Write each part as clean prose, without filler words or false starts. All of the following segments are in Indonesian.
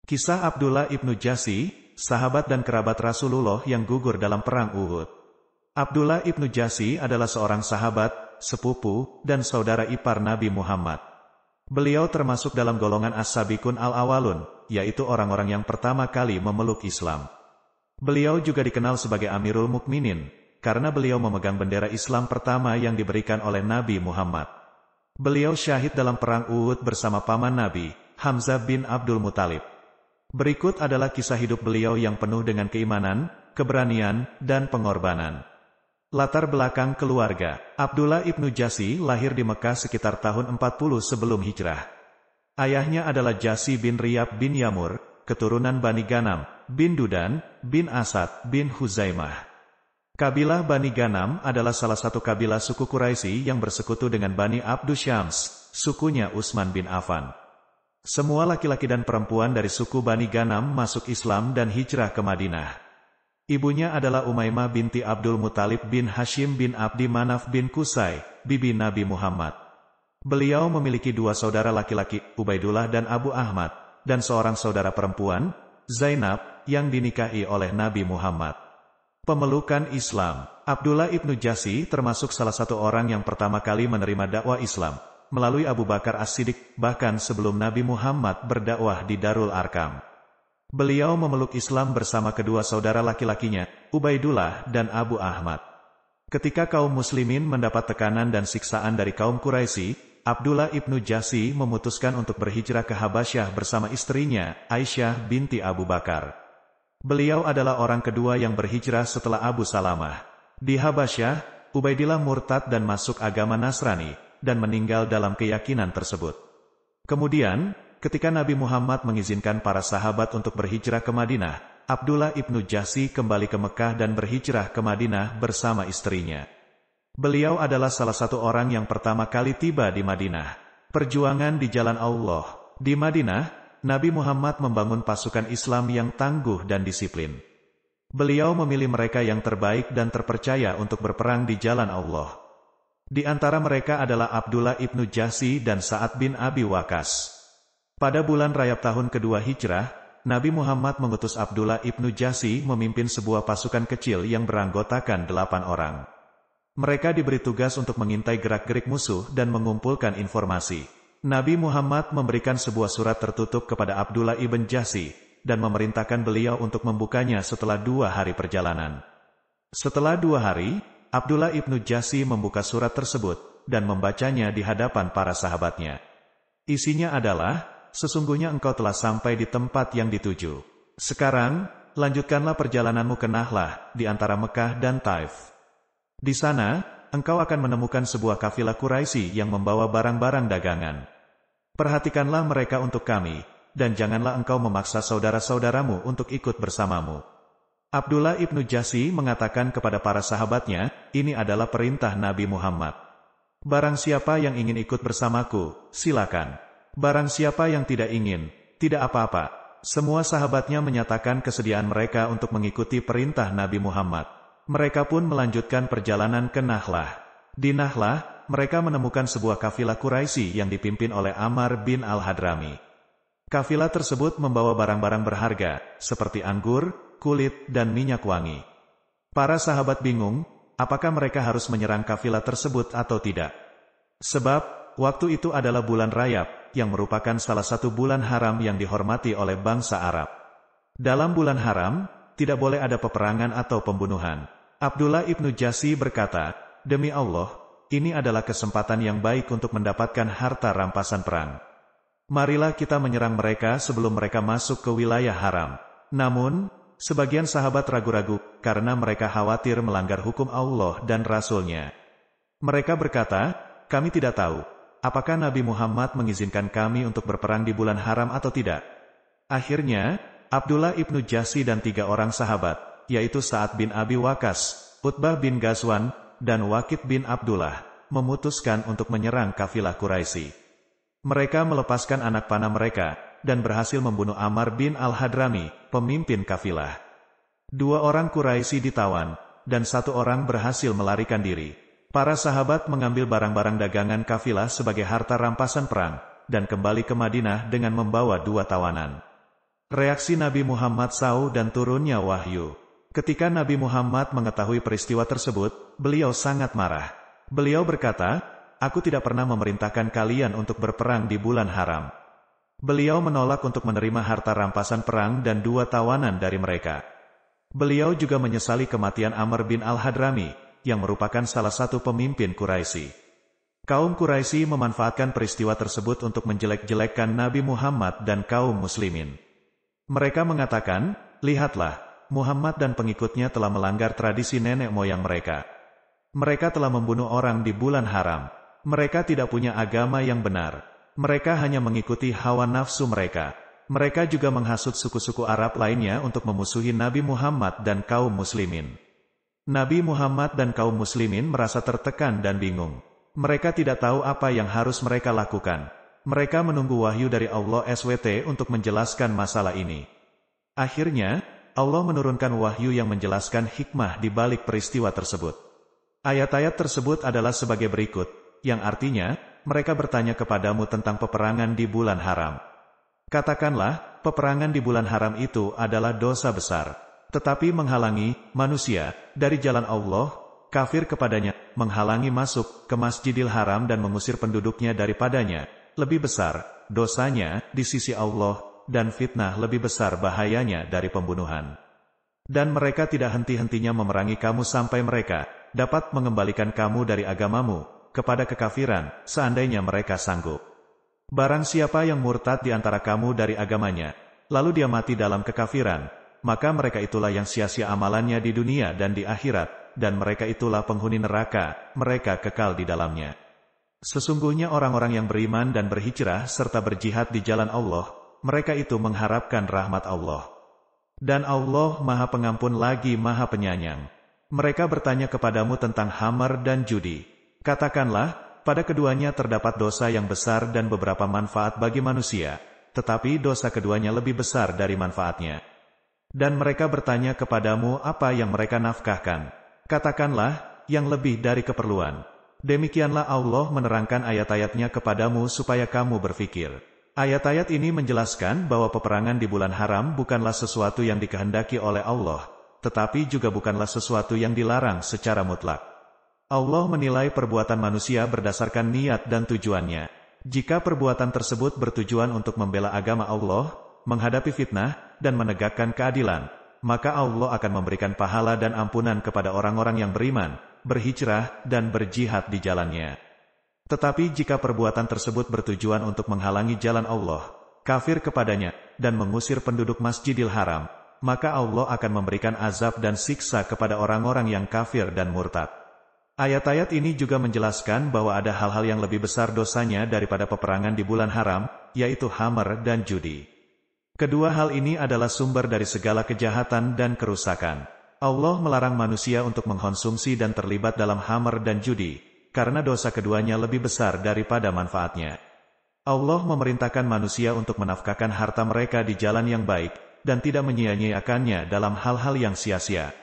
Kisah Abdullah ibnu Jasi, sahabat dan kerabat Rasulullah yang gugur dalam perang Uhud. Abdullah ibnu Jasi adalah seorang sahabat, sepupu, dan saudara ipar Nabi Muhammad. Beliau termasuk dalam golongan as-sabiqun al-awalun, yaitu orang-orang yang pertama kali memeluk Islam. Beliau juga dikenal sebagai Amirul Mukminin, karena beliau memegang bendera Islam pertama yang diberikan oleh Nabi Muhammad. Beliau syahid dalam perang Uhud bersama paman Nabi, Hamzah bin Abdul Muthalib. Berikut adalah kisah hidup beliau yang penuh dengan keimanan, keberanian, dan pengorbanan. Latar belakang keluarga. Abdullah ibnu Jasi lahir di Mekah sekitar tahun 40 sebelum hijrah. Ayahnya adalah Jasi bin Riyab bin Yamur, keturunan Bani Ganam, bin Dudan, bin Asad, bin Huzaimah. Kabilah Bani Ganam adalah salah satu kabilah suku Quraisy yang bersekutu dengan Bani Abdu Syams, sukunya Utsman bin Affan. Semua laki-laki dan perempuan dari suku Bani Ganam masuk Islam dan hijrah ke Madinah. Ibunya adalah Umaymah binti Abdul Muthalib bin Hashim bin Abdi Manaf bin Qusay, bibi Nabi Muhammad. Beliau memiliki dua saudara laki-laki, Ubaidullah dan Abu Ahmad, dan seorang saudara perempuan, Zainab, yang dinikahi oleh Nabi Muhammad. Pemelukan Islam. Abdullah ibnu Jasi termasuk salah satu orang yang pertama kali menerima dakwah Islam melalui Abu Bakar As-Siddiq, bahkan sebelum Nabi Muhammad berdakwah di Darul Arkam. Beliau memeluk Islam bersama kedua saudara laki-lakinya, Ubaidullah dan Abu Ahmad. Ketika kaum muslimin mendapat tekanan dan siksaan dari kaum Quraisy, Abdullah ibnu Jasi memutuskan untuk berhijrah ke Habasyah bersama istrinya, Aisyah binti Abu Bakar. Beliau adalah orang kedua yang berhijrah setelah Abu Salamah. Di Habasyah, Ubaidillah murtad dan masuk agama Nasrani, dan meninggal dalam keyakinan tersebut. Kemudian, ketika Nabi Muhammad mengizinkan para sahabat untuk berhijrah ke Madinah, Abdullah ibnu Jasi kembali ke Mekah dan berhijrah ke Madinah bersama istrinya. Beliau adalah salah satu orang yang pertama kali tiba di Madinah. Perjuangan di jalan Allah. Di Madinah, Nabi Muhammad membangun pasukan Islam yang tangguh dan disiplin. Beliau memilih mereka yang terbaik dan terpercaya untuk berperang di jalan Allah. Di antara mereka adalah Abdullah ibnu Jasi dan Sa'ad bin Abi Waqqas. Pada bulan Rajab tahun kedua hijrah, Nabi Muhammad mengutus Abdullah ibnu Jasi memimpin sebuah pasukan kecil yang beranggotakan 8 orang. Mereka diberi tugas untuk mengintai gerak-gerik musuh dan mengumpulkan informasi. Nabi Muhammad memberikan sebuah surat tertutup kepada Abdullah ibn Jasi, dan memerintahkan beliau untuk membukanya setelah 2 hari perjalanan. Setelah 2 hari, Abdullah ibnu Jasi membuka surat tersebut, dan membacanya di hadapan para sahabatnya. Isinya adalah, sesungguhnya engkau telah sampai di tempat yang dituju. Sekarang, lanjutkanlah perjalananmu ke Nahlah, di antara Mekah dan Taif. Di sana, engkau akan menemukan sebuah kafilah Quraisy yang membawa barang-barang dagangan. Perhatikanlah mereka untuk kami, dan janganlah engkau memaksa saudara-saudaramu untuk ikut bersamamu. Abdullah ibnu Jasi mengatakan kepada para sahabatnya, ini adalah perintah Nabi Muhammad. Barang siapa yang ingin ikut bersamaku, silakan. Barang siapa yang tidak ingin, tidak apa-apa. Semua sahabatnya menyatakan kesediaan mereka untuk mengikuti perintah Nabi Muhammad. Mereka pun melanjutkan perjalanan ke Nahlah. Di Nahlah, mereka menemukan sebuah kafilah Quraisy yang dipimpin oleh Ammar bin al-Hadrami. Kafilah tersebut membawa barang-barang berharga, seperti anggur, kulit, dan minyak wangi. Para sahabat bingung, apakah mereka harus menyerang kafilah tersebut atau tidak. Sebab, waktu itu adalah bulan Rajab, yang merupakan salah satu bulan haram yang dihormati oleh bangsa Arab. Dalam bulan haram, tidak boleh ada peperangan atau pembunuhan. Abdullah ibnu Jasi berkata, demi Allah, ini adalah kesempatan yang baik untuk mendapatkan harta rampasan perang. Marilah kita menyerang mereka sebelum mereka masuk ke wilayah haram. Namun, sebagian sahabat ragu-ragu, karena mereka khawatir melanggar hukum Allah dan Rasul-Nya. Mereka berkata, kami tidak tahu, apakah Nabi Muhammad mengizinkan kami untuk berperang di bulan haram atau tidak. Akhirnya, Abdullah ibnu Jasi dan 3 orang sahabat, yaitu Sa'ad bin Abi Waqqas, Utbah bin Ghazwan, dan Waqid bin Abdullah, memutuskan untuk menyerang kafilah Quraisy. Mereka melepaskan anak panah mereka, dan berhasil membunuh Ammar bin al-Hadrami, pemimpin kafilah. 2 orang Quraisy ditawan, dan 1 orang berhasil melarikan diri. Para sahabat mengambil barang-barang dagangan kafilah sebagai harta rampasan perang, dan kembali ke Madinah dengan membawa 2 tawanan. Reaksi Nabi Muhammad SAW dan turunnya wahyu. Ketika Nabi Muhammad mengetahui peristiwa tersebut, beliau sangat marah. Beliau berkata, "Aku tidak pernah memerintahkan kalian untuk berperang di bulan haram." Beliau menolak untuk menerima harta rampasan perang dan 2 tawanan dari mereka. Beliau juga menyesali kematian Amr bin al-Hadrami, yang merupakan salah satu pemimpin Quraisy. Kaum Quraisy memanfaatkan peristiwa tersebut untuk menjelek-jelekkan Nabi Muhammad dan kaum muslimin. Mereka mengatakan, "Lihatlah, Muhammad dan pengikutnya telah melanggar tradisi nenek moyang mereka. Mereka telah membunuh orang di bulan haram. Mereka tidak punya agama yang benar. Mereka hanya mengikuti hawa nafsu mereka." Mereka juga menghasut suku-suku Arab lainnya untuk memusuhi Nabi Muhammad dan kaum muslimin. Nabi Muhammad dan kaum muslimin merasa tertekan dan bingung. Mereka tidak tahu apa yang harus mereka lakukan. Mereka menunggu wahyu dari Allah SWT untuk menjelaskan masalah ini. Akhirnya, Allah menurunkan wahyu yang menjelaskan hikmah di balik peristiwa tersebut. Ayat-ayat tersebut adalah sebagai berikut, yang artinya, mereka bertanya kepadamu tentang peperangan di bulan haram. Katakanlah, peperangan di bulan haram itu adalah dosa besar. Tetapi menghalangi manusia dari jalan Allah, kafir kepadanya, menghalangi masuk ke Masjidil Haram dan mengusir penduduknya daripadanya, lebih besar dosanya di sisi Allah, dan fitnah lebih besar bahayanya dari pembunuhan. Dan mereka tidak henti-hentinya memerangi kamu sampai mereka dapat mengembalikan kamu dari agamamu kepada kekafiran, seandainya mereka sanggup. Barang siapa yang murtad di antara kamu dari agamanya, lalu dia mati dalam kekafiran, maka mereka itulah yang sia-sia amalannya di dunia dan di akhirat, dan mereka itulah penghuni neraka, mereka kekal di dalamnya. Sesungguhnya orang-orang yang beriman dan berhijrah serta berjihad di jalan Allah, mereka itu mengharapkan rahmat Allah. Dan Allah Maha Pengampun lagi Maha Penyayang. Mereka bertanya kepadamu tentang khamar dan judi. Katakanlah, pada keduanya terdapat dosa yang besar dan beberapa manfaat bagi manusia, tetapi dosa keduanya lebih besar dari manfaatnya. Dan mereka bertanya kepadamu apa yang mereka nafkahkan. Katakanlah, yang lebih dari keperluan. Demikianlah Allah menerangkan ayat-ayatnya kepadamu supaya kamu berfikir. Ayat-ayat ini menjelaskan bahwa peperangan di bulan haram bukanlah sesuatu yang dikehendaki oleh Allah, tetapi juga bukanlah sesuatu yang dilarang secara mutlak. Allah menilai perbuatan manusia berdasarkan niat dan tujuannya. Jika perbuatan tersebut bertujuan untuk membela agama Allah, menghadapi fitnah, dan menegakkan keadilan, maka Allah akan memberikan pahala dan ampunan kepada orang-orang yang beriman, berhijrah, dan berjihad di jalannya. Tetapi jika perbuatan tersebut bertujuan untuk menghalangi jalan Allah, kafir kepadanya, dan mengusir penduduk Masjidil Haram, maka Allah akan memberikan azab dan siksa kepada orang-orang yang kafir dan murtad. Ayat-ayat ini juga menjelaskan bahwa ada hal-hal yang lebih besar dosanya daripada peperangan di bulan haram, yaitu khamar dan judi. Kedua hal ini adalah sumber dari segala kejahatan dan kerusakan. Allah melarang manusia untuk mengkonsumsi dan terlibat dalam khamar dan judi, karena dosa keduanya lebih besar daripada manfaatnya. Allah memerintahkan manusia untuk menafkahkan harta mereka di jalan yang baik, dan tidak menyia-nyiakannya dalam hal-hal yang sia-sia.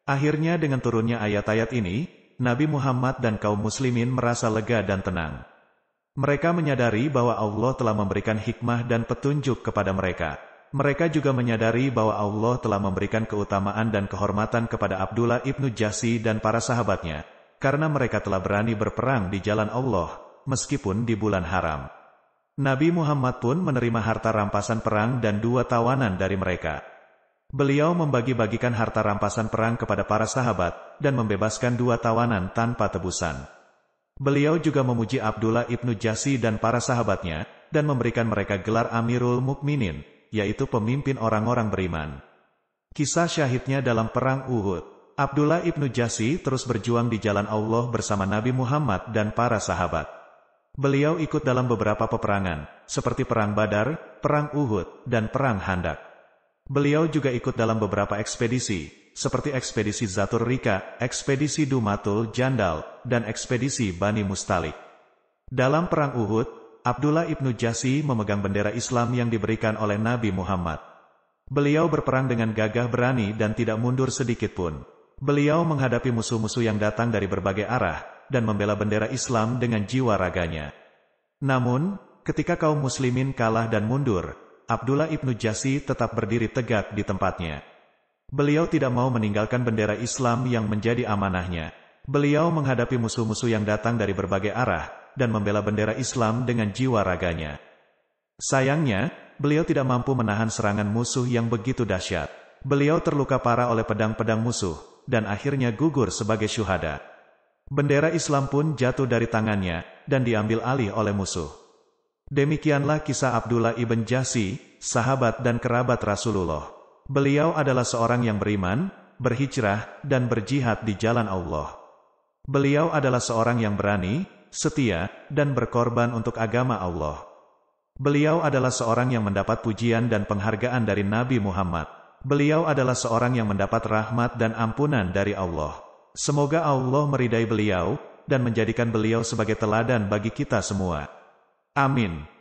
Akhirnya dengan turunnya ayat-ayat ini, Nabi Muhammad dan kaum muslimin merasa lega dan tenang. Mereka menyadari bahwa Allah telah memberikan hikmah dan petunjuk kepada mereka. Mereka juga menyadari bahwa Allah telah memberikan keutamaan dan kehormatan kepada Abdullah ibnu Jahsy dan para sahabatnya, karena mereka telah berani berperang di jalan Allah, meskipun di bulan haram. Nabi Muhammad pun menerima harta rampasan perang dan 2 tawanan dari mereka. Beliau membagi-bagikan harta rampasan perang kepada para sahabat, dan membebaskan 2 tawanan tanpa tebusan. Beliau juga memuji Abdullah ibnu Jahsy dan para sahabatnya, dan memberikan mereka gelar Amirul Mukminin, yaitu pemimpin orang-orang beriman. Kisah syahidnya dalam perang Uhud. Abdullah ibnu Jahsy terus berjuang di jalan Allah bersama Nabi Muhammad dan para sahabat. Beliau ikut dalam beberapa peperangan, seperti Perang Badar, Perang Uhud, dan Perang Khandaq. Beliau juga ikut dalam beberapa ekspedisi, seperti ekspedisi Zatur Rika, ekspedisi Dumatul Jandal, dan ekspedisi Bani Mustalik. Dalam Perang Uhud, Abdullah ibnu Jahsy memegang bendera Islam yang diberikan oleh Nabi Muhammad. Beliau berperang dengan gagah berani dan tidak mundur sedikit pun. Beliau menghadapi musuh-musuh yang datang dari berbagai arah, dan membela bendera Islam dengan jiwa raganya. Namun, ketika kaum muslimin kalah dan mundur, Abdullah ibnu Jasi tetap berdiri tegak di tempatnya. Beliau tidak mau meninggalkan bendera Islam yang menjadi amanahnya. Beliau menghadapi musuh-musuh yang datang dari berbagai arah, dan membela bendera Islam dengan jiwa raganya. Sayangnya, beliau tidak mampu menahan serangan musuh yang begitu dahsyat. Beliau terluka parah oleh pedang-pedang musuh, dan akhirnya gugur sebagai syuhada. Bendera Islam pun jatuh dari tangannya, dan diambil alih oleh musuh. Demikianlah kisah Abdullah ibn Jasi, sahabat dan kerabat Rasulullah. Beliau adalah seorang yang beriman, berhijrah, dan berjihad di jalan Allah. Beliau adalah seorang yang berani, setia, dan berkorban untuk agama Allah. Beliau adalah seorang yang mendapat pujian dan penghargaan dari Nabi Muhammad. Beliau adalah seorang yang mendapat rahmat dan ampunan dari Allah. Semoga Allah meridai beliau, dan menjadikan beliau sebagai teladan bagi kita semua. Amin.